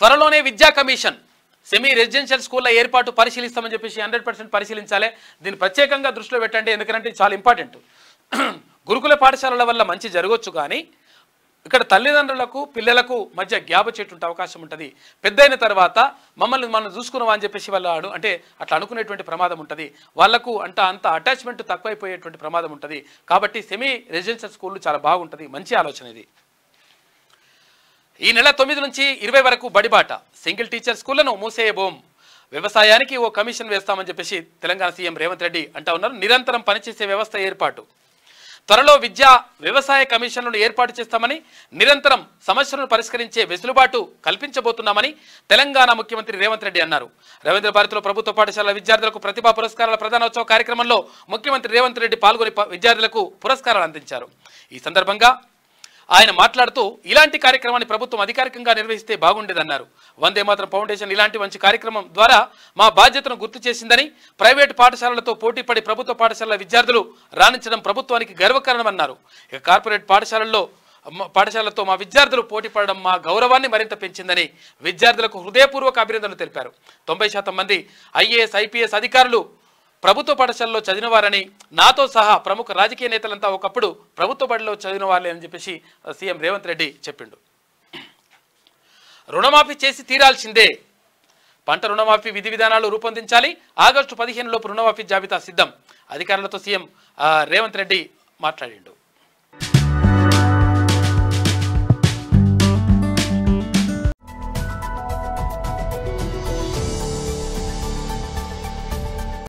త్వరలోనే విద్యా commission semi residential స్కూళ్ళ ఏర్పాటు పరిశీలిస్తామని చెప్పేసి 100% పరిశీలించాలి. దీన్ని ప్రత్యేకంగా దృష్టిలో పెట్టండి, ఎందుకంటే చాలా ఇంపార్టెంట్. గురుకుల పాఠశాలల వల్ల మంచి జరగవచ్చు, కానీ ఇక్కడ తల్లిదండ్రులకు పిల్లలకు మధ్య గ్యాప్ వచ్చేటువంటి అవకాశం ఉంటుంది. పెద్దయిన తర్వాత మనం చూసుకున్నామా అని చెప్పేసి వాళ్ళు అంటే అట్లా అనుకునేటువంటి ప్రమాదం ఉంటుంది. వాళ్ళకు అంత అటాచ్మెంట్ తక్కువైపోయేటువంటి ప్రమాదం ఉంటుంది. కాబట్టి సెమీ రెసిడెన్షియల్ స్కూళ్ళు చాలా బాగుంటుంది. మంచి ఆలోచన ఇది. ఈ నెల 9 నుంచి 20 వరకు బడిబాట, సింగిల్ టీచర్ స్కూళ్లను మూసేయబోం, వ్యవసాయానికి ఓ కమిషన్ వేస్తామని చెప్పేసి తెలంగాణ సీఎం రేవంత్ రెడ్డి అంటా ఉన్నారు. నిరంతరం పనిచేసే వ్యవస్థ ఏర్పాటు, త్వరలో వ్యవసాయ కమిషన్లను ఏర్పాటు చేస్తామని, నిరంతరం సమస్యలను పరిష్కరించే వెసులుబాటు కల్పించబోతున్నామని తెలంగాణ ముఖ్యమంత్రి రేవంత్ రెడ్డి అన్నారు. రవీంద్ర భారతిలో ప్రభుత్వ పాఠశాల విద్యార్థులకు ప్రతిభా పురస్కారాల ప్రధానోత్సవ కార్యక్రమంలో ముఖ్యమంత్రి రేవంత్ రెడ్డి పాల్గొని విద్యార్థులకు పురస్కారాలు అందించారు. ఈ సందర్భంగా ఆయన మాట్లాడుతూ ఇలాంటి కార్యక్రమాన్ని ప్రభుత్వం అధికారికంగా నిర్వహిస్తే బాగుండేదన్నారు. వందే మాతరం ఫౌండేషన్ ఇలాంటి మంచి కార్యక్రమం ద్వారా మా బాధ్యతను గుర్తు చేసిందని, ప్రైవేటు పాఠశాలలతో పోటీపడి ప్రభుత్వ పాఠశాలల విద్యార్థులు రాణించడం ప్రభుత్వానికి గర్వకారణమన్నారు. ఇక కార్పొరేట్ పాఠశాలలతో మా విద్యార్థులు పోటీపడడం మా గౌరవాన్ని మరింత పెంచిందని విద్యార్థులకు హృదయపూర్వక అభినందనలు తెలిపారు. 90% మంది IAS, IPS అధికారులు ప్రభుత్వ పాఠశాలలో చదివినవారని, నాతో సహా ప్రముఖ రాజకీయ నేతలంతా ఒకప్పుడు ప్రభుత్వ బడిలో చదివిన వాళ్ళే అని చెప్పేసి సీఎం రేవంత్ రెడ్డి చెప్పిండు. రుణమాఫీ చేసి తీరాల్సిందే, పంట రుణమాఫీ విధి విధానాలు రూపొందించాలి, ఆగస్టు 15 లోపు రుణమాఫీ జాబితా సిద్ధం, అధికారులతో సీఎం రేవంత్ రెడ్డి మాట్లాడిండు.